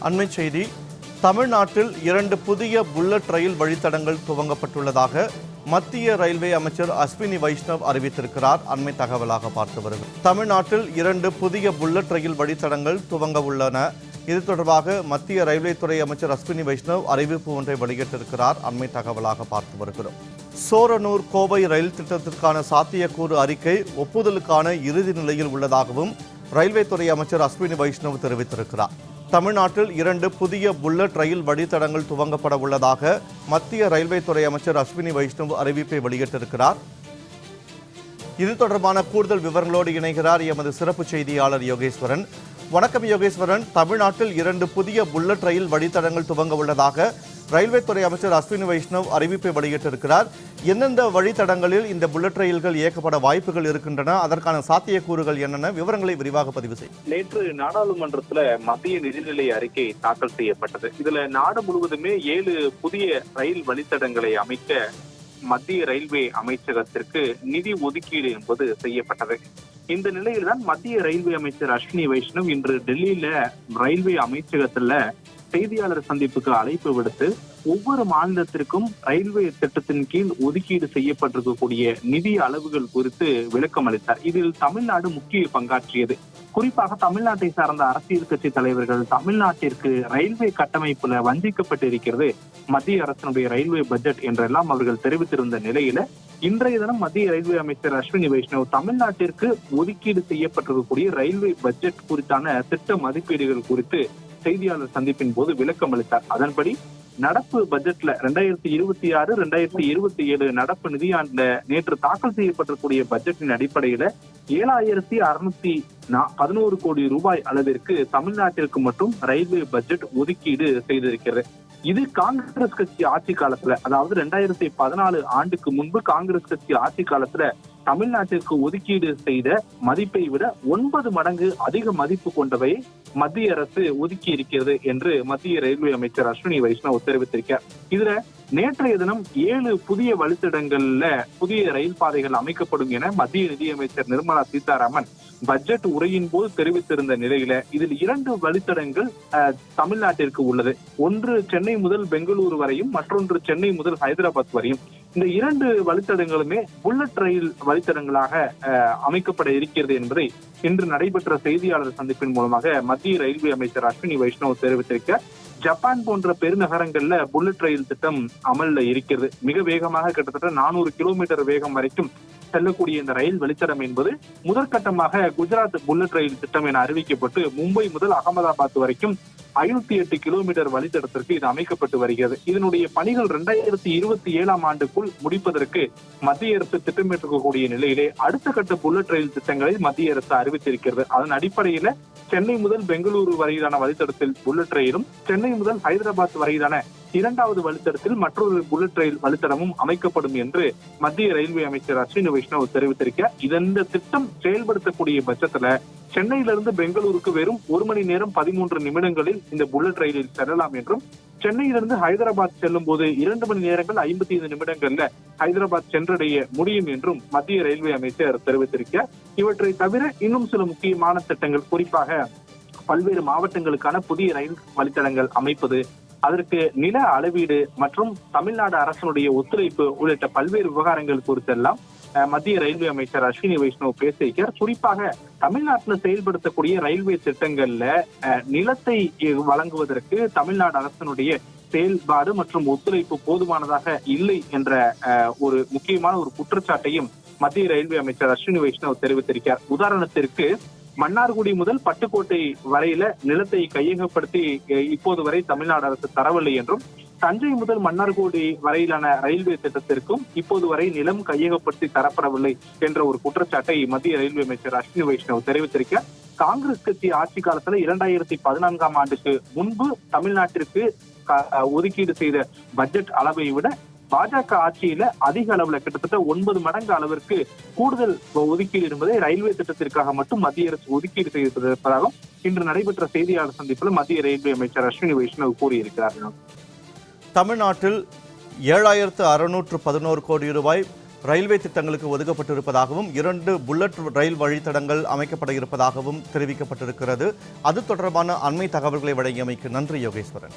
அண்மை செய்தி. தமிழ்நாட்டில் 2 புதிய புல்லட் ரயில் வழித்தடங்கள் துவங்கப்பட்டுள்ளதாக மத்திய ரயில்வே அமைச்சர் அஸ்வினி வைஷ்ணவ் அறிவித்திருக்கிறார். அண்மை தகவலாக பார்த்து வருகிறது. தமிழ்நாட்டில் 2 புதிய புல்லட் ரயில் வழித்தடங்கள் துவங்க உள்ளன. இது தொடர்பாக மத்திய ரயில்வே துறை அமைச்சர் அஸ்வினி வைஷ்ணவ் அறிவிப்பு ஒன்றை வெளியிட்டிருக்கிறார். அண்மை தகவலாக பார்த்து வருகிறோம். சோரனூர் கோவை ரயில் திட்டத்திற்கான சாத்தியக்கூறு அறிக்கை ஒப்புதலுக்கான இறுதி நிலையில் உள்ளதாகவும் ரயில்வே துறை அமைச்சர் அஸ்வினி வைஷ்ணவ் தெரிவித்திருக்கிறார். தமிழ்நாட்டில் 2 புதிய புல்லட் ரயில் வழித்தடங்கள் துவங்கப்பட உள்ளதாக மத்திய ரயில்வே துறை அமைச்சர் அஸ்வினி வைஷ்ணவ் அறிவிப்பை வெளியிட்டிருக்கிறார். இது தொடர்பான கூடுதல் விவரங்களோடு இணைகிறார் எமது சிறப்பு செய்தியாளர் யோகேஸ்வரன். வணக்கம் யோகேஸ்வரன். தமிழ்நாட்டில் 2 புதிய புல்லட் ரயில் வழித்தடங்கள் துவங்க உள்ளதாக ரயில்வே துறை அமைச்சர் அஸ்வினி வைஷ்ணவ் அறிவிப்பை வெளியிட்டிருக்கிறார். எந்தெந்த வழித்தடங்களில் இந்த புல்லட் ரயில்கள் இயக்கப்பட வாய்ப்புகள் இருக்கின்றன, அதற்கான சாத்தியக்கூறுகள் என்னென்ன, விவரங்களை விரிவாக பதிவு செய்யும். நேற்று நாடாளுமன்றத்தில் மத்திய நிதிநிலை அறிக்கை தாக்கல் செய்யப்பட்டது. இதுல நாடு முழுவதுமே 7 புதிய ரயில் வழித்தடங்களை அமைக்க மத்திய ரயில்வே அமைச்சகத்திற்கு நிதி ஒதுக்கீடு என்பது செய்யப்பட்டது. இந்த நிலையில்தான் மத்திய ரயில்வே அமைச்சர் அஸ்வினி வைஷ்ணவ் இன்று டெல்லியில ரயில்வே அமைச்சகத்துல செய்தியாளர் சந்திப்புக்கு அழைப்பு விடுத்து ஒவ்வொரு மாநிலத்திற்கும் ரயில்வே திட்டத்தின் கீழ் ஒதுக்கீடு செய்யப்பட்டிருக்கக்கூடிய நிதி அளவுகள் குறித்து விளக்கம் அளித்தார். இதில் தமிழ்நாடு முக்கிய பங்காற்றியது. குறிப்பாக தமிழ்நாட்டை சார்ந்த அரசியல் கட்சி தலைவர்கள் தமிழ்நாட்டிற்கு ரயில்வே கட்டமைப்புல வஞ்சிக்கப்பட்டிருக்கிறது மத்திய அரசினுடைய ரயில்வே பட்ஜெட் என்றெல்லாம் அவர்கள் தெரிவித்திருந்த நிலையில இன்றைய தினம் மத்திய ரயில்வே அமைச்சர் அஸ்வினி வைஷ்ணவ் தமிழ்நாட்டிற்கு ஒதுக்கீடு செய்யப்பட்டிருக்கக்கூடிய ரயில்வே பட்ஜெட் குறித்தான திட்ட மதிப்பீடுகள் குறித்து செய்தியாளர் சந்திப்பின் போது விளக்கம் அளித்தார். அதன்படி நடப்பு பட்ஜெட்ல 2026, 2027 நடப்பு நிதியாண்டு நேற்று தாக்கல் செய்யப்பட்டிருக்கூடிய பட்ஜெட்டின் அடிப்படையில 7,611 கோடி ரூபாய் அளவிற்கு தமிழ்நாட்டிற்கு மட்டும் ரயில்வே பட்ஜெட் ஒதுக்கீடு செய்திருக்கிறது. இது காங்கிரஸ் கட்சி ஆட்சி காலத்துல, அதாவது 2014 ஆண்டுக்கு முன்பு காங்கிரஸ் கட்சி ஆட்சி காலத்துல தமிழ்நாட்டிற்கு ஒதுக்கீடு செய்த மதிப்பை விட 9 மடங்கு அதிக மதிப்பு கொண்டவை மத்திய அரசு ஒதுக்கி இருக்கிறது என்று மத்திய ரயில்வே அமைச்சர் அஸ்வினி வைஷ்ணவ் தெரிவித்திருக்கிறார். இதுல நேற்றைய தினம் 7 புதிய வழித்தடங்கள்ல புதிய ரயில் பாதைகள் அமைக்கப்படும் என மத்திய நிதியமைச்சர் நிர்மலா சீதாராமன் பட்ஜெட் உரையின் போது தெரிவித்திருந்த நிலையில இதில் 2 வழித்தடங்கள் தமிழ்நாட்டிற்கு உள்ளது. ஒன்று சென்னை முதல் பெங்களூரு வரையும், மற்றொன்று சென்னை முதல் ஹைதராபாத் வரையும். இந்த 2 வழித்தடங்களுமே புல்லட் ரயில் வழித்தடங்களாக அமைக்கப்பட இருக்கிறது என்பதை இன்று நடைபெற்ற செய்தியாளர் சந்திப்பின் மூலமாக மத்திய ரயில்வே அமைச்சர் அஸ்வினி வைஷ்ணவ் தெரிவித்திருக்க, ஜப்பான் போன்ற பெருநகரங்கள்ல புல்லட் ரயில் திட்டம் அமல்ல இருக்கிறது. மிக வேகமாக கிட்டத்தட்ட 400 கிலோமீட்டர் வேகம் வரைக்கும் செல்லக்கூடிய இந்த ரயில் வழித்தடம் என்பது முதற்கட்டமாக குஜராத் புல்லட் ரயில் திட்டம் என அறிவிக்கப்பட்டு மும்பை முதல் அகமதாபாத் வரைக்கும் 508 கிலோமீட்டர் வழித்தடத்திற்கு இது அமைக்கப்பட்டு வருகிறது. இதனுடைய பணிகள் 2027 ஆண்டுக்குள் முடிப்பதற்கு மத்திய அரசு திட்டமிட்டிருக்கக்கூடிய நிலையிலே அடுத்த கட்ட புல்லட் ரயில் திட்டங்களை மத்திய அரசு அறிவித்திருக்கிறது. அதன் அடிப்படையில சென்னை முதல் பெங்களூரு வரையிலான வழித்தடத்தில் புல்லட் ரயிலும், சென்னை முதல் ஹைதராபாத் வரையிலான 2வது வழித்தடத்தில் மற்றொரு புல்லட் ரயில் வழித்தடமும் அமைக்கப்படும் என்று மத்திய ரயில்வே அமைச்சர் அஸ்வினி வைஷ்ணவ் தெரிவித்திருக்கிறார். இந்த திட்டம் செயல்படுத்தக்கூடிய பட்சத்துல சென்னையிலிருந்து பெங்களூருக்கு வெறும் 1 மணி நேரம் 13 நிமிடங்களில் இந்த புல்லட் ரயிலில் செல்லலாம் என்றும், சென்னையிலிருந்து ஹைதராபாத் செல்லும் போது 2 மணி நேரங்கள் 55 நிமிடங்கள்ல ஹைதராபாத் சென்றடைய முடியும் என்றும் மத்திய ரயில்வே அமைச்சர் தெரிவித்திருக்கிறார். இவற்றை தவிர இன்னும் சில முக்கியமான திட்டங்கள், குறிப்பாக பல்வேறு மாவட்டங்களுக்கான புதிய ரயில் வழித்தடங்கள் அமைப்பது, அதற்கு நில அளவீடு மற்றும் தமிழ்நாடு அரசினுடைய ஒத்துழைப்பு உள்ளிட்ட பல்வேறு விவகாரங்கள் குறித்தெல்லாம் மத்திய ரயில்வே அமைச்சர் அஸ்வினி வைஷ்ணவ் பேசியிருக்கிறார். குறிப்பாக தமிழ்நாட்டில் செயல்படுத்தக்கூடிய ரயில்வே திட்டங்கள்ல நிலத்தை வழங்குவதற்கு தமிழ்நாடு அரசினுடைய செயல்பாடு மற்றும் ஒத்துழைப்பு போதுமானதாக இல்லை என்ற ஒரு முக்கியமான ஒரு குற்றச்சாட்டையும் மத்திய ரயில்வே அமைச்சர் அஸ்வினி வைஷ்ணவ் தெரிவித்திருக்கிறார். உதாரணத்திற்கு மன்னார்குடி முதல் பட்டுக்கோட்டை வரையில நிலத்தை கையகப்படுத்தி இப்போது வரை தமிழ்நாடு அரசு தரவில்லை என்றும், தஞ்சை முதல் மன்னார்குடி வரையிலான ரயில்வே திட்டத்திற்கும் இப்போது வரை நிலம் கையகப்படுத்தி தரப்படவில்லை என்ற ஒரு குற்றச்சாட்டை மத்திய ரயில்வே அமைச்சர் அஸ்வினி வைஷ்ணவ் தெரிவித்திருக்கிறார். காங்கிரஸ் கட்சி ஆட்சி காலத்துல 2014 ஆண்டுக்கு முன்பு தமிழ்நாட்டிற்கு ஒதுக்கீடு செய்த பட்ஜெட் அளவை விட பாஜக ஆட்சியில அதிக அளவுல கிட்டத்தட்ட 9 மடங்கு அளவிற்கு கூடுதல் ஒதுக்கீடு என்பதை ரயில்வே திட்டத்திற்காக மட்டும் மத்திய அரசு ஒதுக்கீடு செய்திருப்பதாகவும் இன்று நடைபெற்ற செய்தியாளர் சந்திப்பில் மத்திய ரயில்வே அமைச்சர் அஸ்வினி வைஷ்ணவ் கூறியிருக்கிறார். தமிழ்நாட்டில் 7,611 கோடி ரூபாய் ரயில்வே திட்டங்களுக்கு ஒதுக்கப்பட்டிருப்பதாகவும் 2 புல்லட் ரயில் வழித்தடங்கள் அமைக்கப்பட இருப்பதாகவும் தெரிவிக்கப்பட்டிருக்கிறது. அது தொடர்பான அண்மை தகவல்களை வழங்கியமைக்கு நன்றி யோகேஸ்வரன்.